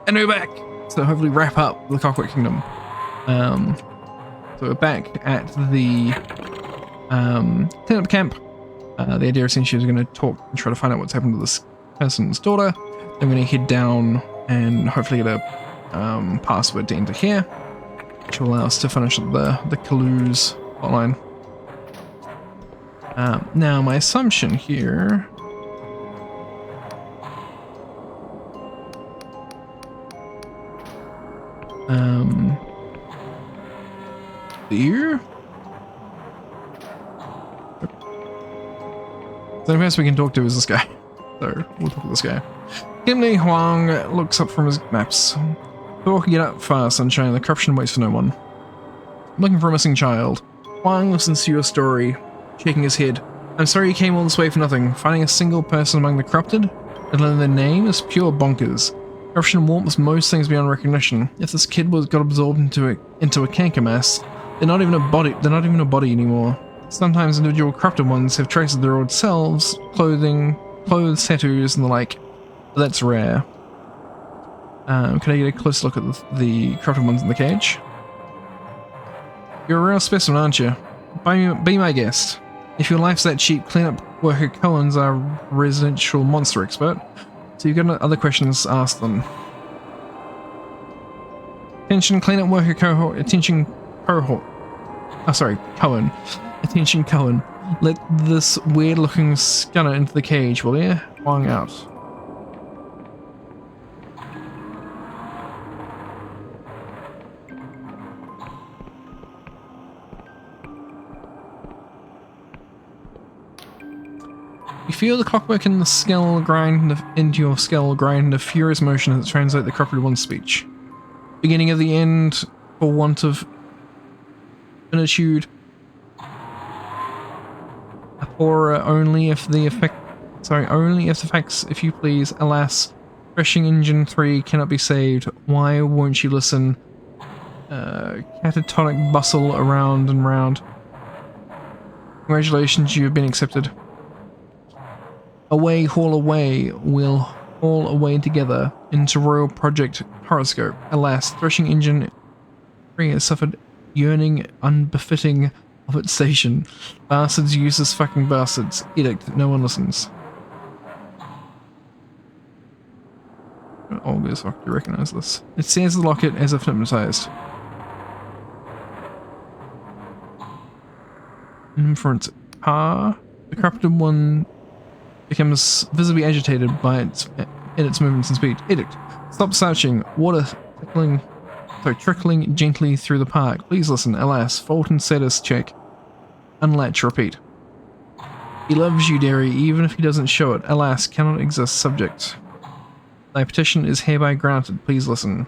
And we're back! So hopefully wrap up the Clockwork Kingdom. So we're back at the cleanup camp. The idea essentially is going to talk and try to find out what's happened to this person's daughter. Then we're going to head down and hopefully get a password to enter here, which will allow us to finish the Kalu's hotline. Now my assumption here... here? The only person we can talk to is this guy. So we'll talk to this guy. Gimli Huang looks up from his maps. Talk, get up fast, sunshine. The corruption waits for no one. Looking for a missing child. Huang listens to your story, shaking his head. I'm sorry you came all this way for nothing. Finding a single person among the corrupted and learning their name is pure bonkers. Corruption warps most things beyond recognition. If this kid got absorbed into a canker mass, they're not even a body anymore. Sometimes individual corrupted ones have traces of their old selves, clothes, tattoos, and the like. But that's rare. Can I get a close look at the corrupted ones in the cage? You're a real specimen, aren't you? Be my guest. If your life's that cheap, cleanup worker Cohen's our residential monster expert. So you've got other questions, ask them. Attention cleanup worker cohort, Cohen. Attention Cohen. Let this weird looking scunner into the cage, will you? Wang out. You feel the clockwork in the skull grind into your skull grind into furious motion as it translates the corrupted one's speech. Beginning of the end, for want of finitude. Horror only if the facts, if you please. Alas, crashing engine 3 cannot be saved. Why won't you listen? Catatonic bustle around and round. Congratulations, you have been accepted. Away, haul away, we'll haul away together into Royal Project Horoscope. Alas, threshing engine 3 has suffered yearning unbefitting of its station. Bastards, useless fucking bastards. Edict, no one listens. Oh, this fuck, you recognize this. It says the locket as if hypnotized. Inference. The corrupted one becomes visibly agitated by its movements and speed. Edict. Stop searching. Water trickling gently through the park. Please listen. Alas, Fulton status check. Unlatch, repeat. He loves you, Derry, even if he doesn't show it. Alas, cannot exist. Subject. Thy petition is hereby granted. Please listen.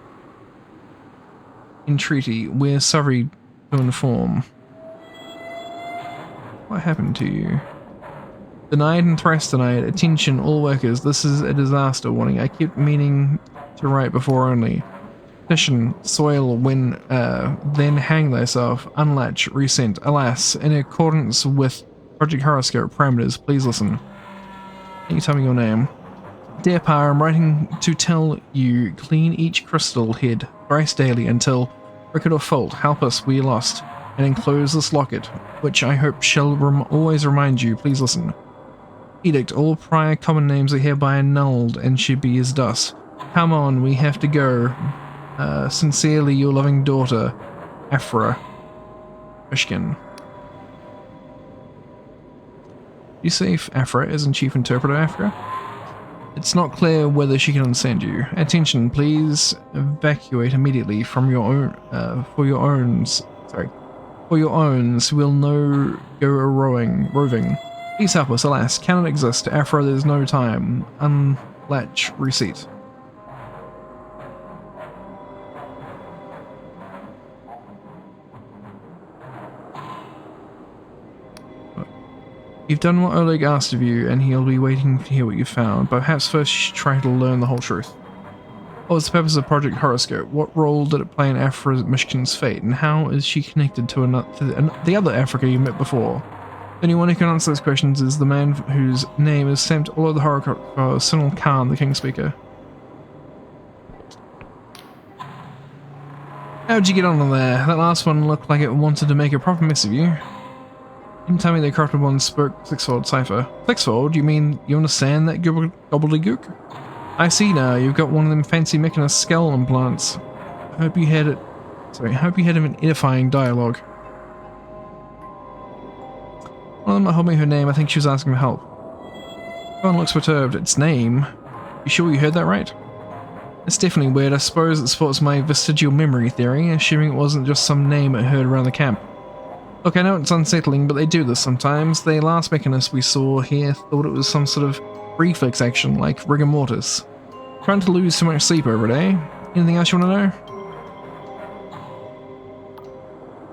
Entreaty. We're sorry to inform. What happened to you? Denied and thrice denied. Attention, all workers. This is a disaster warning. I kept meaning to write before only. Petition, soil, when, then hang thyself. Unlatch, resent. Alas, in accordance with Project Horoscope parameters, please listen. Can you tell me your name? Dear Pa, I'm writing to tell you, clean each crystal head thrice daily until, record or fault, help us, we are lost, and enclose this locket, which I hope shall always remind you, please listen. Edict, all prior common names are hereby annulled and should be as dust. Come on, we have to go. Sincerely, your loving daughter, Afra. Mishkin. You say if Afra isn't chief interpreter Afra? It's not clear whether she can understand you. Attention, please evacuate immediately from your own, for your owns, we'll go roving. Please help us, alas, cannot exist. Afra, there's no time. Unlatch, reseat. You've done what Oleg asked of you, and he'll be waiting to hear what you found, but perhaps first you should try to learn the whole truth. What was the purpose of Project Horoscope? What role did it play in Afra Mishkin's fate, and how is she connected to the other Africa you met before? The only one who can answer those questions is the man whose name is stamped all over the horoscope for Sunil Khan, the King Speaker. How'd you get on there? That last one looked like it wanted to make a proper mess of you. Didn't tell me the corrupted one spoke sixfold cipher. Sixfold? You mean you understand that gobbledygook? I see now, you've got one of them fancy mechanist skull implants. Hope you had an edifying dialogue. One of them told me her name, I think she was asking for help. Everyone looks perturbed. Its name? You sure you heard that right? It's definitely weird. I suppose it supports my vestigial memory theory, assuming it wasn't just some name I heard around the camp. Look, I know it's unsettling, but they do this sometimes. The last mechanist we saw here thought it was some sort of reflex action, like rigor mortis. Trying to lose too much sleep over it, eh? Anything else you want to know?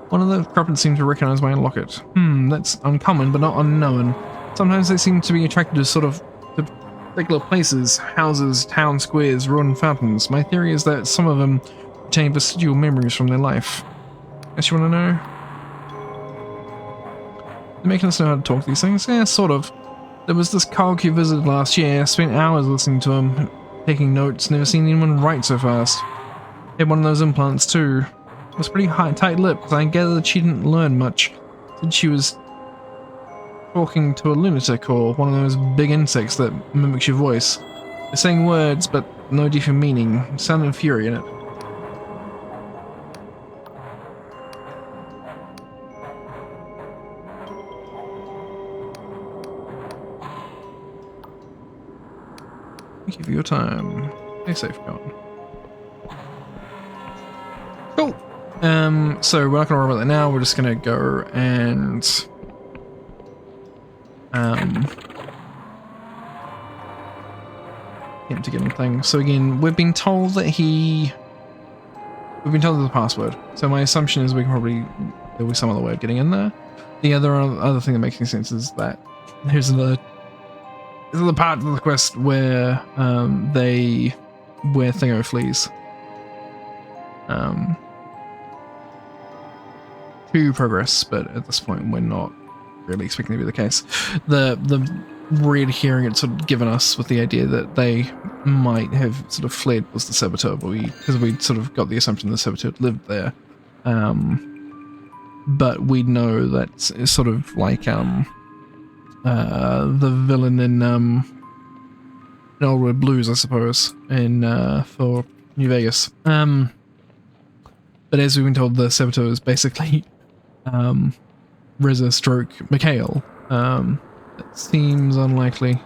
One of the corrupted seemed to recognize my locket. That's uncommon, but not unknown. Sometimes they seem to be attracted to particular places, houses, town squares, ruined fountains. My theory is that some of them retain vestigial memories from their life. Guess you want to know? They're making us know how to talk these things? Yeah, sort of. There was this cog you visited last year. I spent hours listening to him, taking notes. Never seen anyone write so fast. He had one of those implants too. It was pretty tight-lipped. I gathered she didn't learn much. Said she was talking to a lunatic or one of those big insects that mimics your voice. They're saying words, but no deeper meaning. Sound and fury in it. Thank you for your time. Stay safe, Colin. Cool. So we're not going to worry about that now. We're just going to go and to get him thing. So again, we've been told that there's a password. So my assumption is there'll be some other way of getting in there. The other thing that makes any sense is that there's the part of the quest where Thingo flees. To progress, but at this point we're not really expecting to be the case. The red herring it's sort of given us with the idea that they might have sort of fled was the saboteur, but because we sort of got the assumption the saboteur lived there. But we know that it's sort of like the villain in Old Red Blues, I suppose, for New Vegas. But as we've been told, the saboteur is basically Reza stroke Mikhail. That seems unlikely.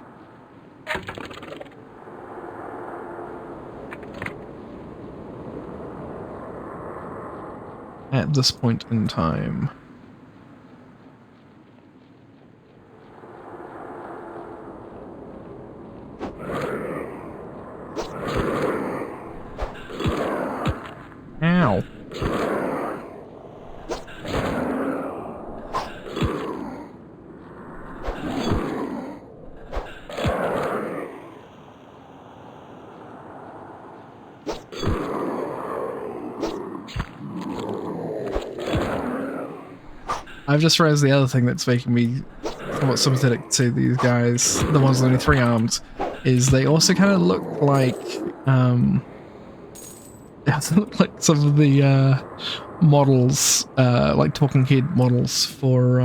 At this point in time. Ow. I've just realized the other thing that's making me somewhat sympathetic to these guys, the ones with only 3 arms, is they also kind of look like they also look like some of the models, like talking head models for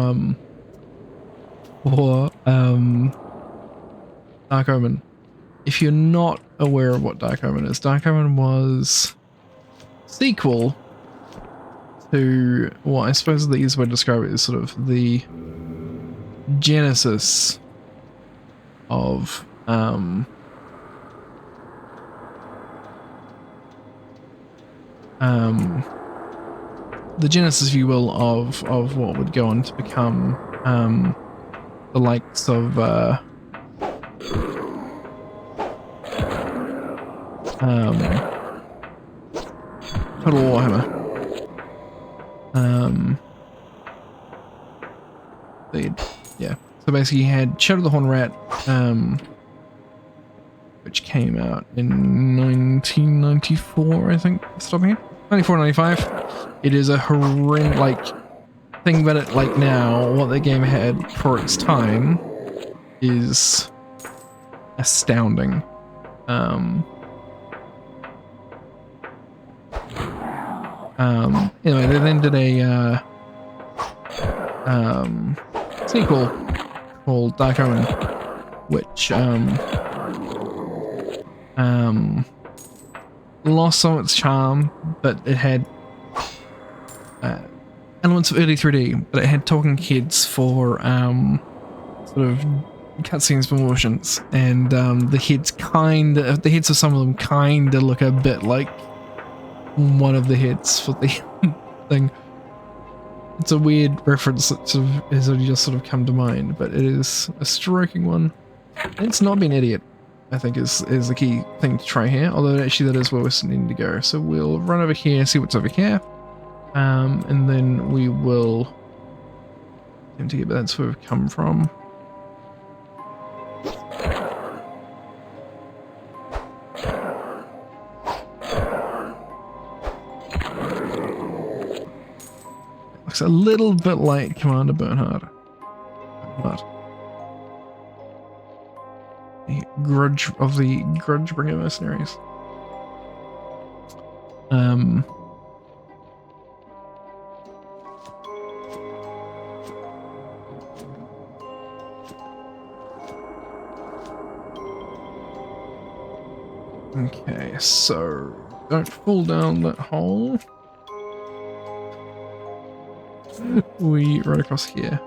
Dark Omen. If you're not aware of what Dark Omen is, Dark Omen was sequel to what I suppose the easiest way to describe it is sort of the genesis of the genesis, if you will, of what would go on to become the likes of Total Warhammer. Yeah. So basically, you had Shadow the Horn Rat, which came out in 1994, I think. Stop here. 94, 95. It is a horrendous, like, thing about it, like now, what the game had for its time is astounding. Anyway, they then did a sequel called Dark Omen, which lost some of its charm, but it had elements of early 3D, but it had talking heads for sort of cutscenes for motions, and the heads of some of them kind of look a bit like one of the heads for the thing. It's a weird reference that sort of has only just sort of come to mind, but it is a striking one. And it's not being an idiot, I think, is the key thing to try here, although actually that is where we're needing to go. So we'll run over here, see what's over here, and then we will attempt to get back. That's where we've come from. Looks a little bit like Commander Bernhard, but the Grudge Breaker mercenaries. Okay, so don't fall down that hole. We run across here.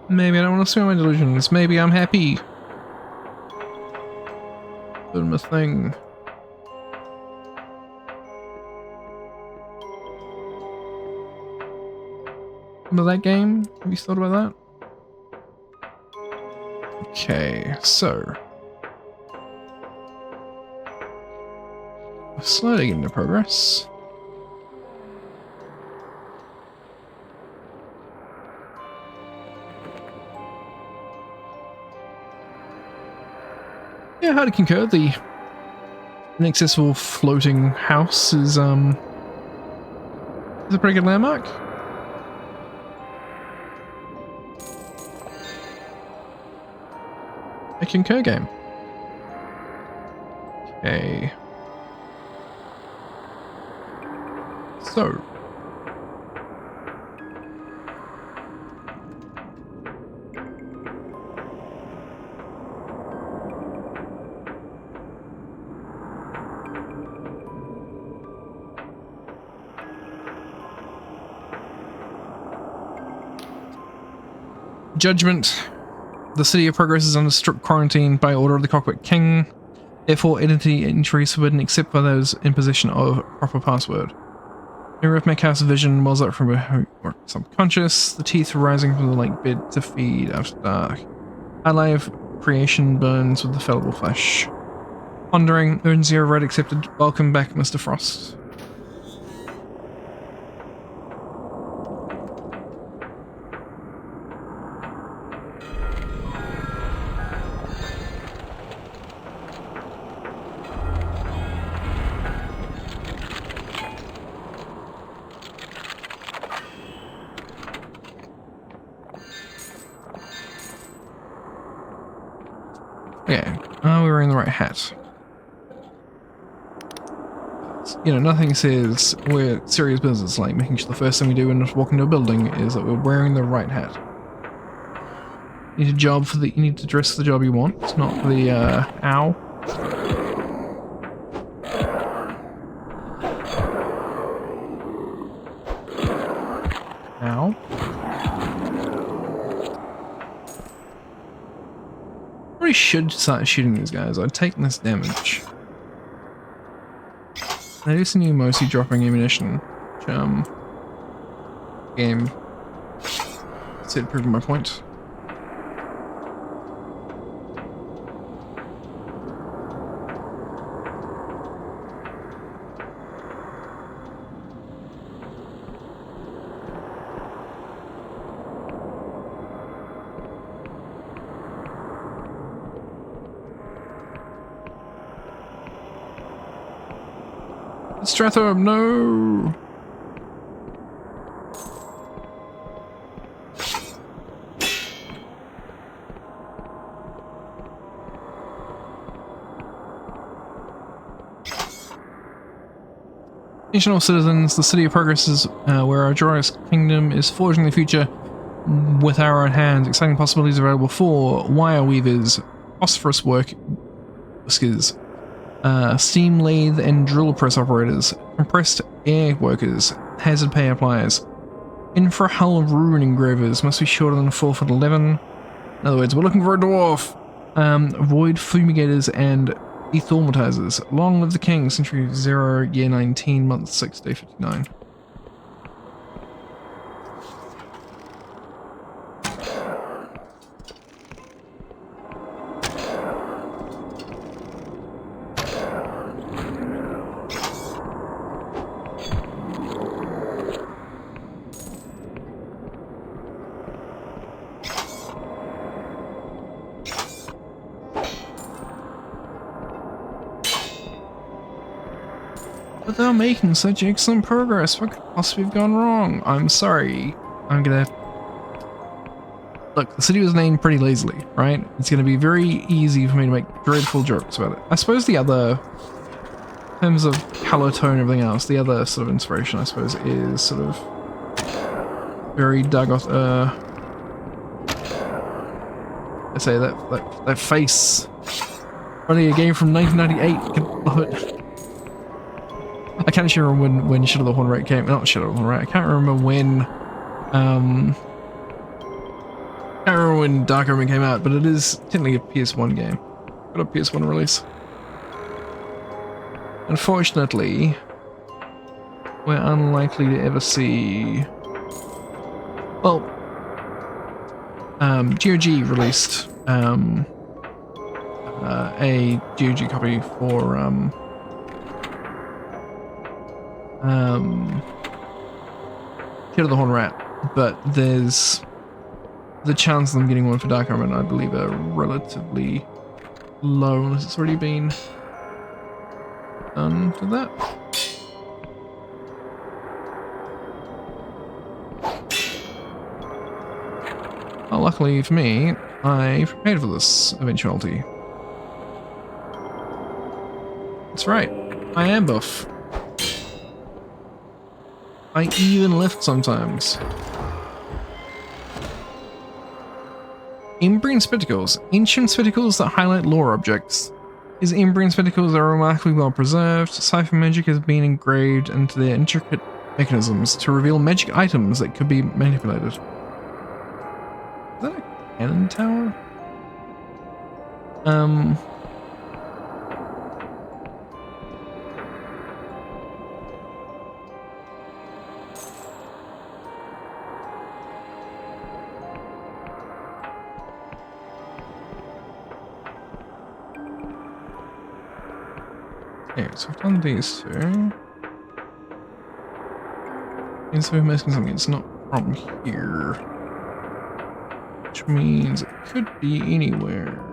Maybe I don't want to swim my delusions. Maybe I'm happy. Doing my thing. Remember that game? Have you thought about that? Okay, so we're slowly getting into progress. Yeah, hard to concur. The inaccessible floating house is a pretty good landmark. A concur game. Okay. So. Judgment. The City of Progress is under strict quarantine by order of the Cockpit King. Therefore, identity entry is forbidden except for those in possession of a proper password. Arithmetic House vision wells up from a subconscious, the teeth rising from the lake bed to feed after dark. Alive creation burns with the fallible flesh. Pondering, urgency override accepted. Welcome back, Mr. Frost. Okay, are we wearing the right hat? You know, nothing says we're serious business like making sure the first thing we do when we walk into a building is that we're wearing the right hat. You need a job for the. You need to dress for the job you want. It's not for the ow. Ow. Probably should start shooting these guys. I'd take this damage. I do see you mostly dropping ammunition. Which, game said proving my point. Stratham, no! National citizens, the City of Progress is where our joyous kingdom is forging the future with our own hands. Exciting possibilities available for wire weavers, phosphorus workers, steam lathe and drill press operators, compressed air workers, hazard pay appliers, infra hull rune engravers must be shorter than 4 foot 11. In other words, we're looking for a dwarf. Void fumigators and Ethaumatizers. Long live the king, century 0, year 19, month 6, day 59. But they're making such excellent progress. What could possibly have gone wrong? I'm sorry. I'm gonna... Look, the city was named pretty lazily, right? It's gonna be very easy for me to make dreadful jokes about it. I suppose the other... In terms of color tone and everything else, the other sort of inspiration, I suppose, is sort of... very Dagoth... I say that face... Only a game from 1998. Can love it. I can't actually remember when Shadow of the Horn Rat came. Not Shadow of the Horn Rat. I can't remember when. Can't remember when Dark Omen came out, but it is technically a PS1 game. Got a PS1 release. Unfortunately, we're unlikely to ever see. Well, GOG released a GOG copy for Shadow of the Horn Rat, but there's the chance of them getting one for Dark Omen, I believe, are relatively low unless it's already been done for that. Well, luckily for me, I prepared for this eventuality. That's right, I am buff. I even lift sometimes. Imbrian spectacles. Ancient spectacles that highlight lore objects. These Imbrian spectacles are remarkably well preserved. Cipher magic has been engraved into their intricate mechanisms to reveal magic items that could be manipulated. Is that a cannon tower? Okay, so I've done these two. And so we're missing something. It's not from here. Which means it could be anywhere.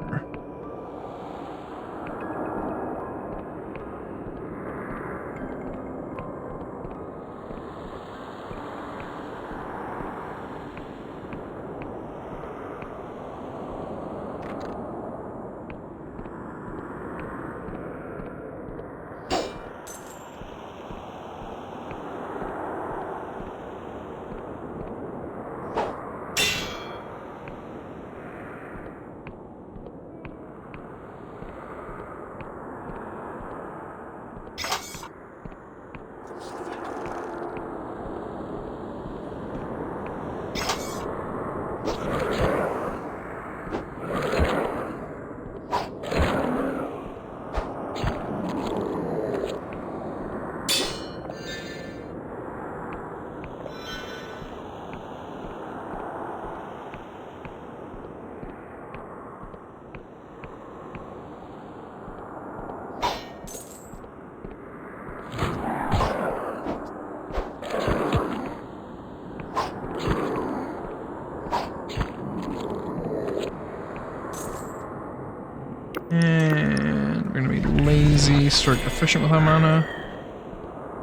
And we're going to be lazy, stroke efficient with our mana.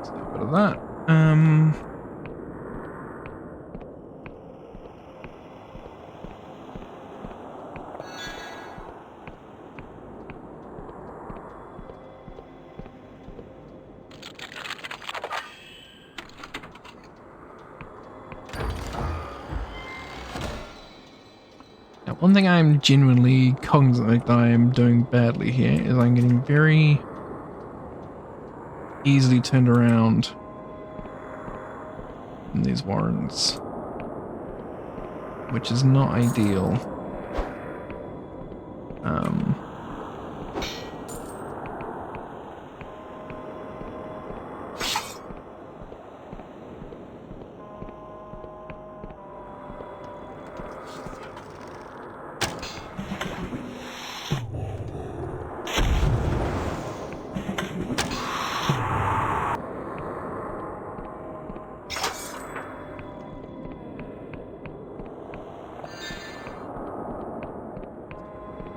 So a bit of that. Now, one thing I'm genuinely cognizant that I am doing badly here is I'm getting very easily turned around in these warrens, which is not ideal.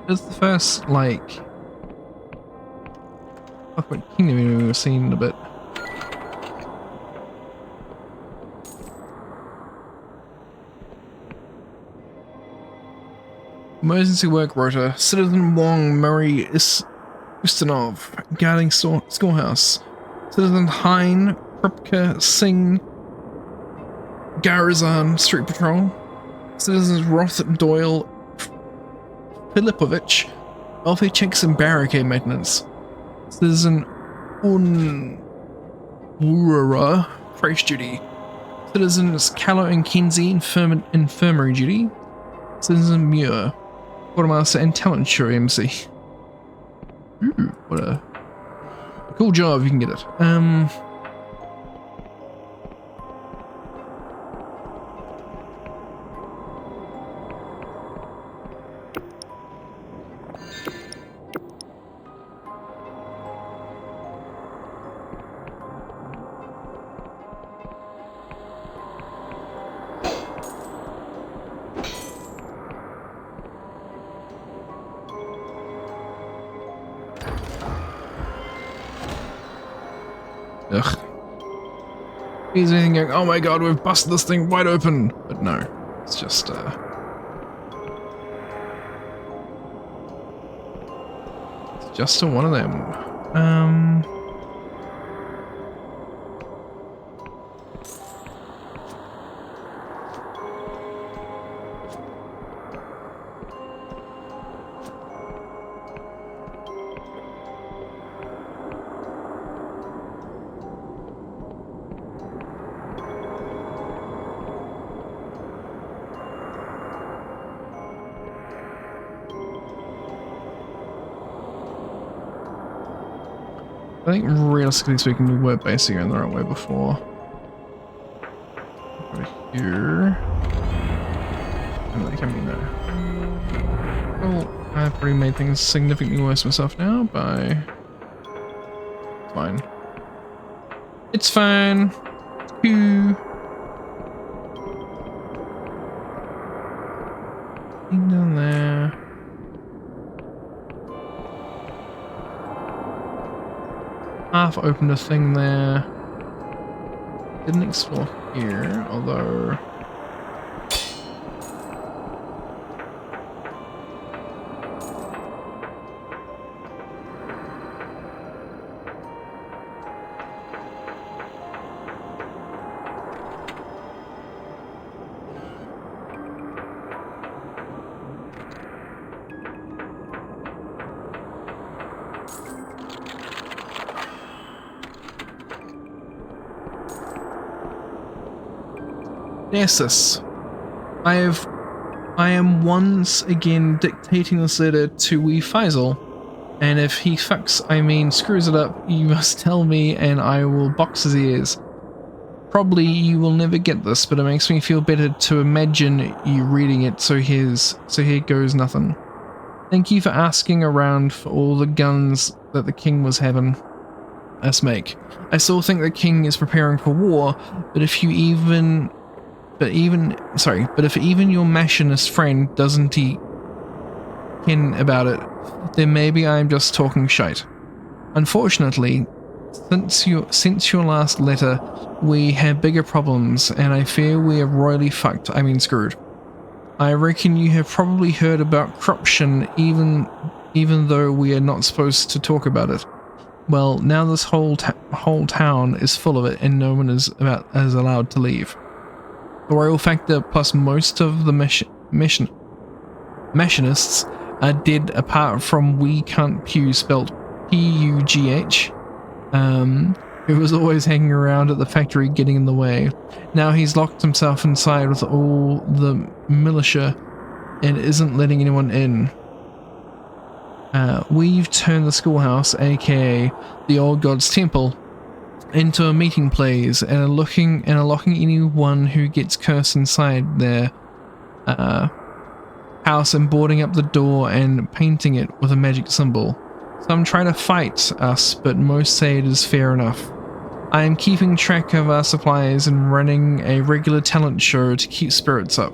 It's the first, like, fucking kingdom we've seen in a bit. Emergency work rota. Citizen Wong Murray Ustinov, guarding schoolhouse. Citizen Hein Krupka Singh, Garazan Street Patrol. Citizens Roth Doyle Filipovich, welfare checks and barricade maintenance. Citizen Unwurra, price duty. Citizens Callow and Kinsey, infirmary duty. Citizen Muir, quartermaster and talent show MC. Ooh, what a cool job if you can get it. Ugh. He's anything going, oh my god, we've busted this thing wide open. But no, it's just, it's just a one of them. I think realistically speaking, we were basing in the right way before. Over here. And they can be there. Well, I've probably made things significantly worse myself now by... It's fine. It's fine. It's cool. Down there. Half opened a thing there. Didn't explore here, although... Nessus, I am once again dictating this letter to wee Faisal, and if he fucks, I mean screws it up, you must tell me and I will box his ears. Probably you will never get this, but it makes me feel better to imagine you reading it, so here goes nothing. Thank you for asking around for all the guns that the king was having us make. I still think the king is preparing for war, but if even your machinist friend doesn't ken about it, then maybe I'm just talking shite. Unfortunately, Since your last letter, we had bigger problems, and I fear we are royally fucked. I mean screwed. I reckon you have probably heard about corruption, even though we are not supposed to talk about it. Well, now this whole town is full of it, and no one is allowed to leave. The royal factor plus most of the machinists are dead, apart from wee cunt Pew, spelt P-U-G-H, who was always hanging around at the factory getting in the way. Now he's locked himself inside with all the militia and isn't letting anyone in. We've turned the schoolhouse, aka the old god's temple, into a meeting place and are locking anyone who gets cursed inside their house and boarding up the door and painting it with a magic symbol. Some try to fight us, but most say it is fair enough. I am keeping track of our supplies and running a regular talent show to keep spirits up.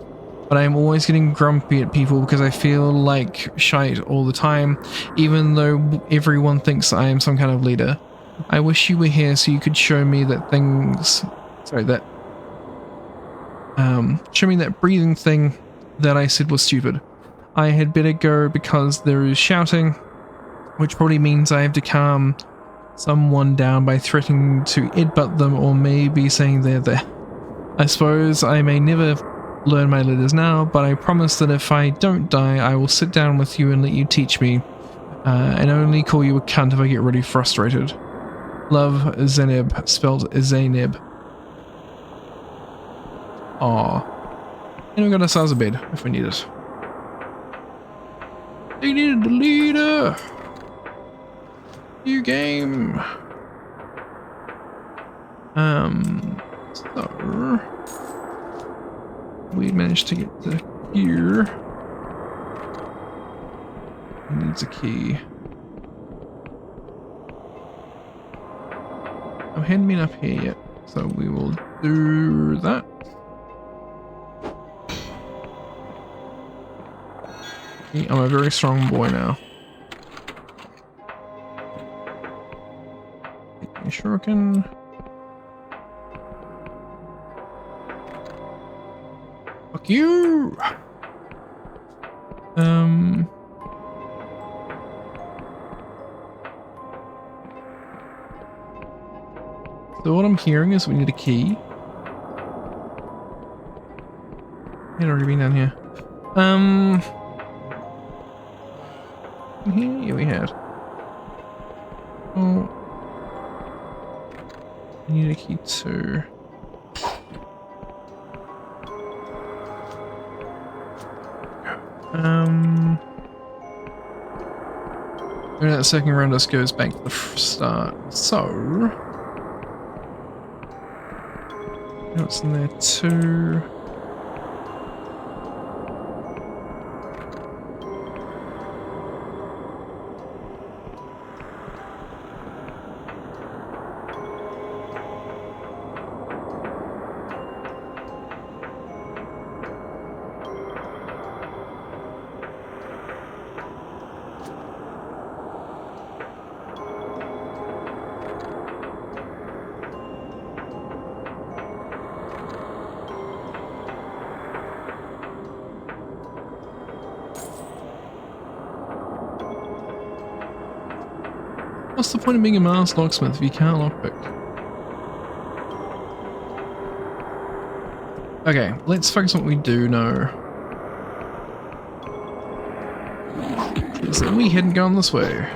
But I am always getting grumpy at people because I feel like shite all the time, even though everyone thinks I am some kind of leader. I wish you were here so you could show me that show me that breathing thing that I said was stupid. I had better go because there is shouting, which probably means I have to calm someone down by threatening to headbutt them or maybe saying they're there. I suppose I may never learn my letters now, but I promise that if I don't die, I will sit down with you and let you teach me, and only call you a cunt if I get really frustrated. Love, Zeneb, spelled Zaineb. Aww. And we got ourselves a bed if we need it. They needed a leader! New game! So... we managed to get to here. It needs a key. Oh, hadn't been up here yet, so we will do that. I'm a very strong boy now. Making shuriken. Fuck you! So what I'm hearing is we need a key. I'd already been down here. Here we had. Oh. I need a key too. And that second round just goes back to the start. So what's in there too? What's the point of being a master locksmith if you can't lockpick? Okay, let's focus on what we do know. So we hadn't gone this way.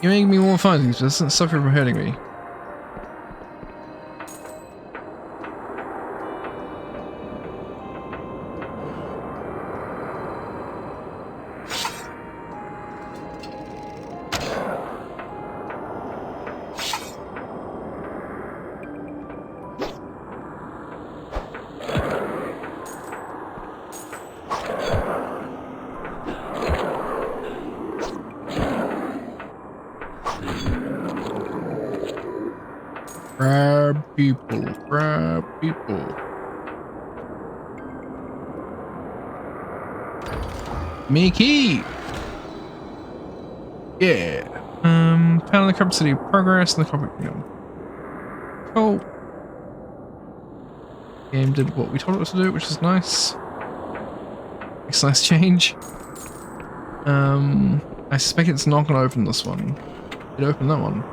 You're making me more fun, it doesn't stop you from hurting me. Grab people. Grab people. Mickey! Yeah. Found the corrupt city progress and the corrupt kingdom. Cool. Game did what we told it to do, which is nice. Makes a nice change. I suspect it's not going to open this one. It opened that one.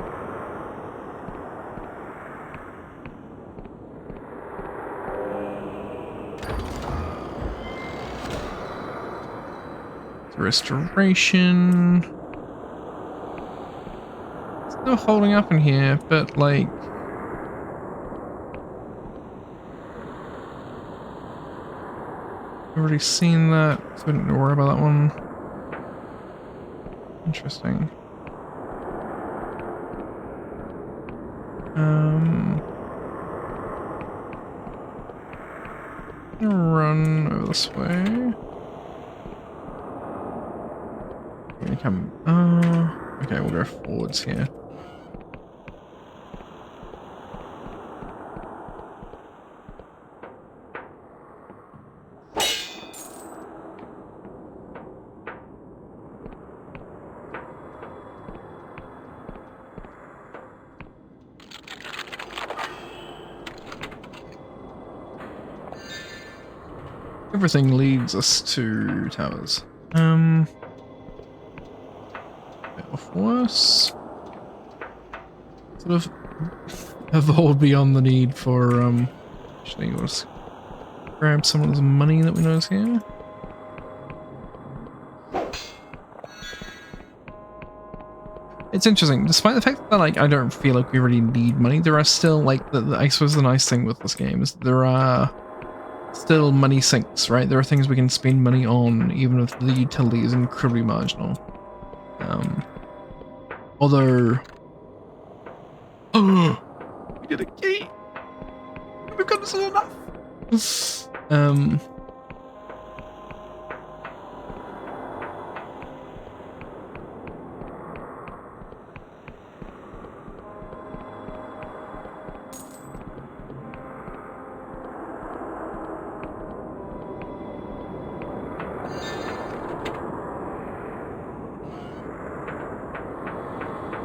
Restoration. Still holding up in here, but like... I've already seen that, so I don't worry about that one. Interesting. Run over this way. Come. Okay, we'll go forwards here. Everything leads us to towers. Of worse. Sort of evolved beyond the need for actually let's grab some of the money that we know is here. It's interesting, despite the fact that like I don't feel like we really need money, there are still like I suppose the nice thing with this game is there are still money sinks, right? There are things we can spend money on even if the utility is incredibly marginal. Although... Oh! We get a key! Oh my god, is it enough?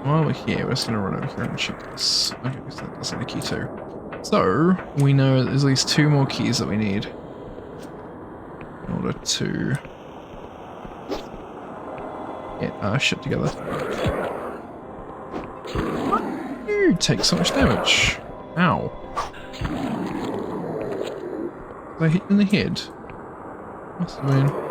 While we're here, we're just going to run over here and check this. Okay, so that's the key too. So, we know there's at least 2 more keys that we need in order to get our shit together. You take so much damage. Ow. Did I hit you in the head? Must have been.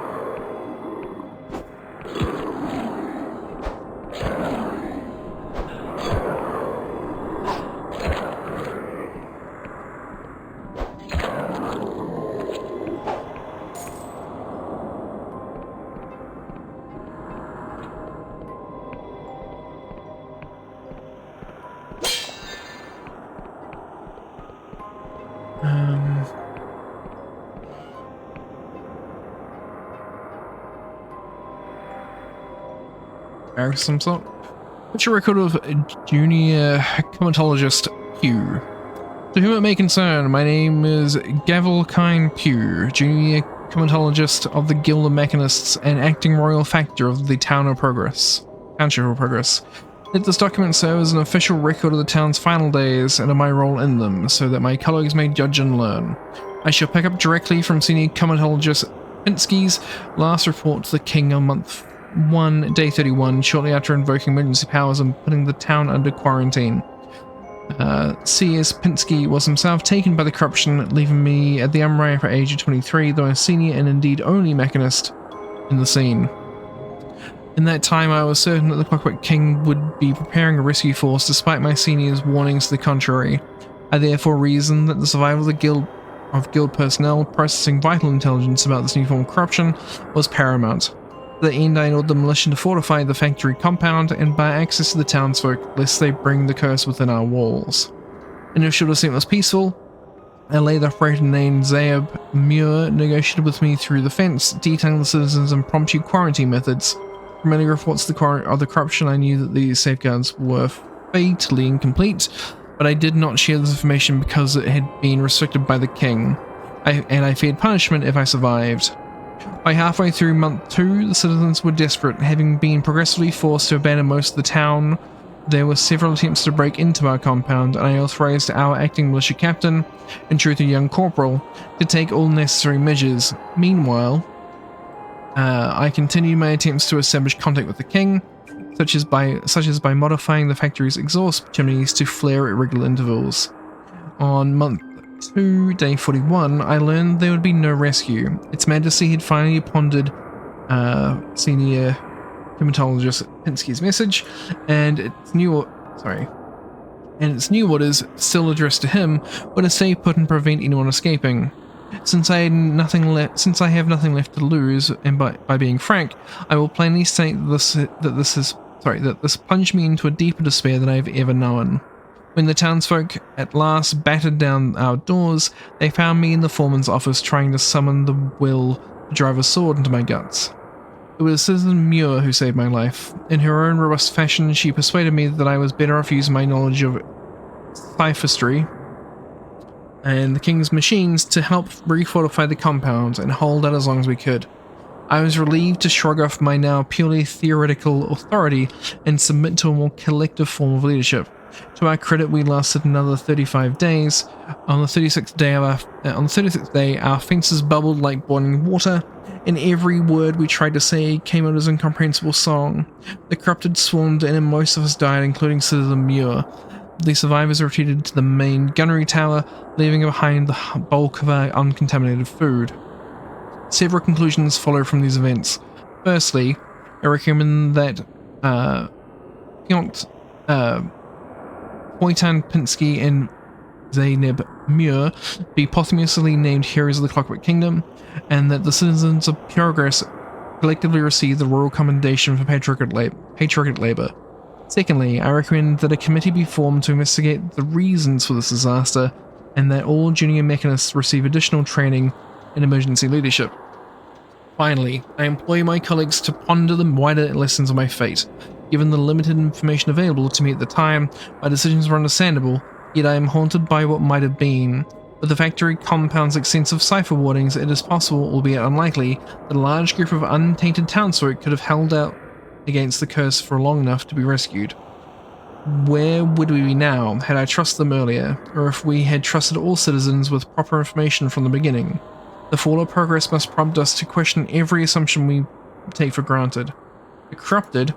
Some sort. What's your record of junior comatologist Pugh? To whom it may concern, my name is Gavelkine Pugh, junior comatologist of the Guild of Mechanists and acting royal factor of the Township of Progress. Let this document serve as an official record of the town's final days and of my role in them, so that my colleagues may judge and learn. I shall pick up directly from senior comatologist Pinsky's last report to the king on month 1, day 31, shortly after invoking emergency powers and putting the town under quarantine. C.S. Pinsky was himself taken by the corruption, leaving me at the unripe age of 23, though a senior and indeed only mechanist in the scene. In that time, I was certain that the Clockwork King would be preparing a rescue force, despite my senior's warnings to the contrary. I therefore reasoned that the survival of guild personnel processing vital intelligence about this new form of corruption was paramount. To the end, I ordered the militia to fortify the factory compound and bar access to the townsfolk, lest they bring the curse within our walls. Initial descent was peaceful. A lay operator named Zayab Muir negotiated with me through the fence, detailing the citizens' impromptu quarantine methods. From many reports of the corruption, I knew that these safeguards were fatally incomplete. but I did not share this information because it had been restricted by the king, and I feared punishment if I survived. By halfway through month 2, the citizens were desperate, having been progressively forced to abandon most of the town. There were several attempts to break into our compound, and I authorized our acting militia captain, in truth a young corporal, to take all necessary measures. Meanwhile, I continued my attempts to establish contact with the king, such as by modifying the factory's exhaust chimneys to flare at regular intervals. On month 2, day 41, I learned there would be no rescue. Its Majesty had finally pondered senior hematologist Pinsky's message, and its new orders, still addressed to him, were to stay put and prevent anyone escaping. Since I have nothing left to lose, and by being frank, I will plainly state that this plunged me into a deeper despair than I have ever known. When the townsfolk at last battered down our doors, they found me in the foreman's office trying to summon the will to drive a sword into my guts. It was Citizen Muir who saved my life. In her own robust fashion, she persuaded me that I was better off using my knowledge of sophistry and the king's machines to help refortify the compound and hold out as long as we could. I was relieved to shrug off my now purely theoretical authority and submit to a more collective form of leadership. To our credit, we lasted another 35 days. On the 36th day, our fences bubbled like boiling water, and every word we tried to say came out as incomprehensible song. The corrupted swarmed in, and most of us died, including Citizen Muir. The survivors retreated to the main gunnery tower, leaving behind the bulk of our uncontaminated food. Several conclusions follow from these events. Firstly, I recommend that Poitan Pinsky and Zainab Muir be posthumously named heroes of the Clockwork Kingdom, and that the citizens of Progress collectively receive the Royal Commendation for patriotic labor. Secondly, I recommend that a committee be formed to investigate the reasons for this disaster, and that all junior mechanists receive additional training in emergency leadership. Finally, I employ my colleagues to ponder the wider lessons of my fate. Given the limited information available to me at the time, my decisions were understandable, yet I am haunted by what might have been. With the factory compound's extensive cipher warnings, it is possible, albeit unlikely, that a large group of untainted townsfolk could have held out against the curse for long enough to be rescued. Where would we be now had I trusted them earlier, or if we had trusted all citizens with proper information from the beginning? The fall of Progress must prompt us to question every assumption we take for granted. The corrupted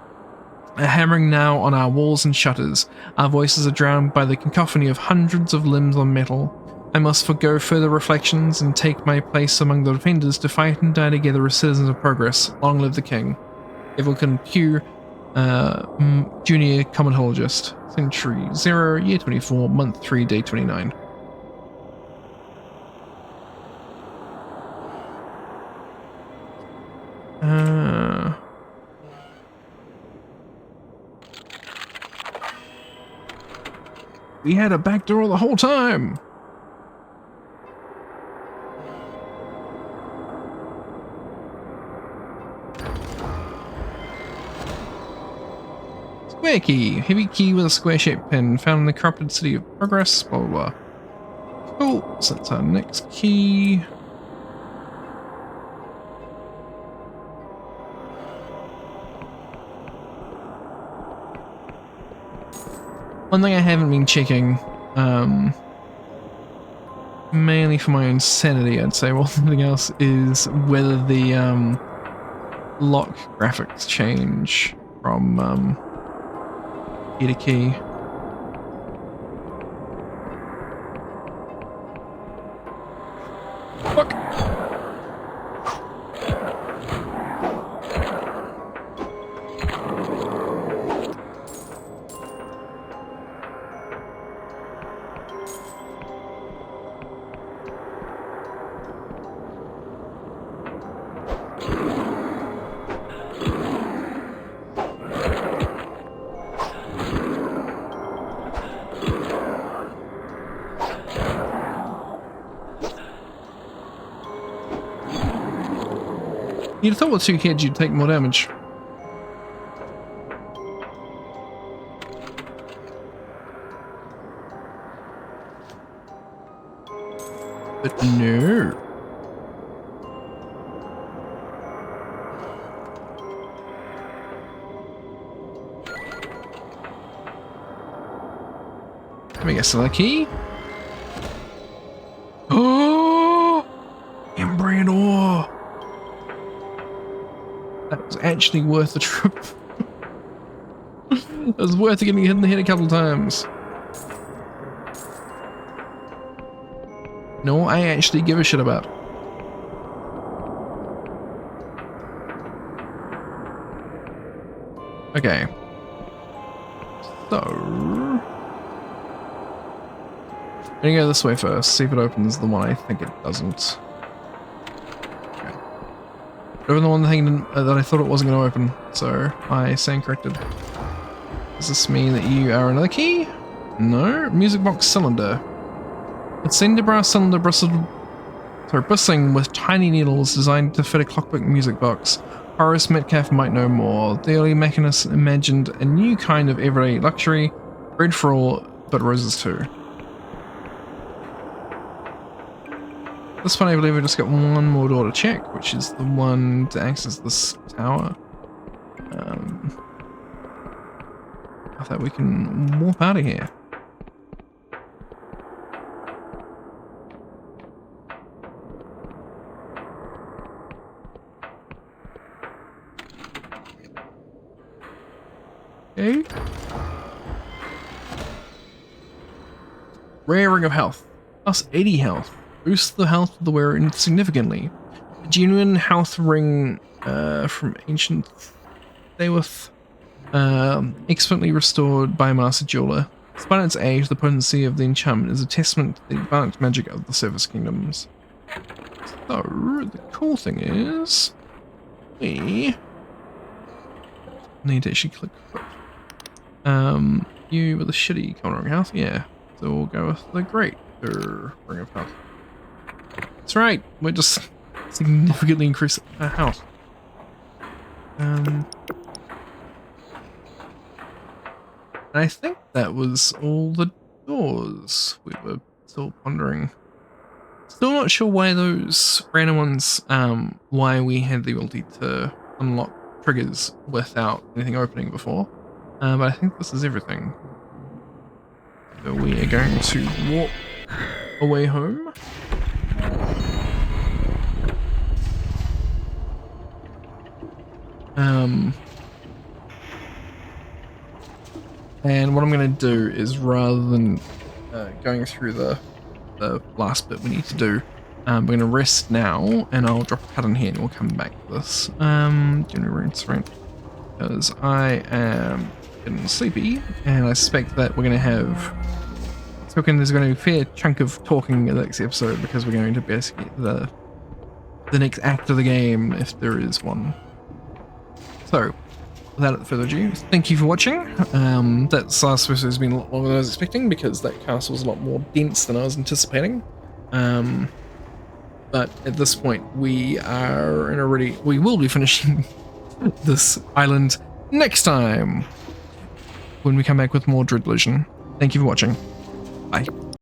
are hammering now on our walls and shutters. Our voices are drowned by the cacophony of hundreds of limbs on metal. I must forgo further reflections and take my place among the defenders to fight and die together as citizens of Progress. Long live the king. Evelyn Pugh, Junior Comatologist. Century 0, Year 24, Month 3, Day 29. We had a back door the whole time! Square key. Heavy key with a square-shaped pin found in the corrupted city of Progress, blah blah blah. Cool, so that's our next key. One thing I haven't been checking, mainly for my own sanity, I'd say, more than anything else, is whether the lock graphics change from key to key. Fuck! You'd have thought with 2 kids you'd take more damage. But no. Let me guess the key. Oh! Embryonor! That was actually worth the trip. It was worth getting hit in the head a couple times. No, I actually give a shit about. Okay. So... I'm gonna go this way first, see if it opens the one I think it doesn't. Okay. Open the one that I thought it wasn't gonna open, so I stand corrected. Does this mean that you are another key? No. Music box cylinder. It's cinder brass cylinder bristling with tiny needles designed to fit a clockwork music box. Horace Metcalf might know more. The early mechanists imagined a new kind of everyday luxury, bread for all, but roses too. This one I believe we just got one more door to check, which is the one to access this tower. I thought we can warp out of here. Okay. Rare ring of health. Plus 80 health. Boosts the health of the wearer significantly. A genuine health ring from ancient Thayworth. Excellently restored by a master jeweler. Despite its age, the potency of the enchantment is a testament to the advanced magic of the Surface Kingdoms. So, the cool thing is, we need to actually click. You with a shitty cornering health, yeah. So we'll go with the great ring of health. That's right, we're just significantly increasing our health. I think that was all the doors we were still pondering. Still not sure why those random ones, why we had the ability to unlock triggers without anything opening before. But I think this is everything. So we are going to walk away home. And what I'm going to do is, rather than going through the last bit we need to do, we're going to rest now, and I'll drop a cut in here and we'll come back to this. Because I am getting sleepy, and I suspect that we're going to have... There's going to be a fair chunk of talking in the next episode, because we're going to basically the next act of the game, if there is one. So, without further ado, thank you for watching. That last episode has been a lot longer than I was expecting, because that castle was a lot more dense than I was anticipating. But at this point, we will be finishing this island next time when we come back with more Delusion. Thank you for watching. Bye.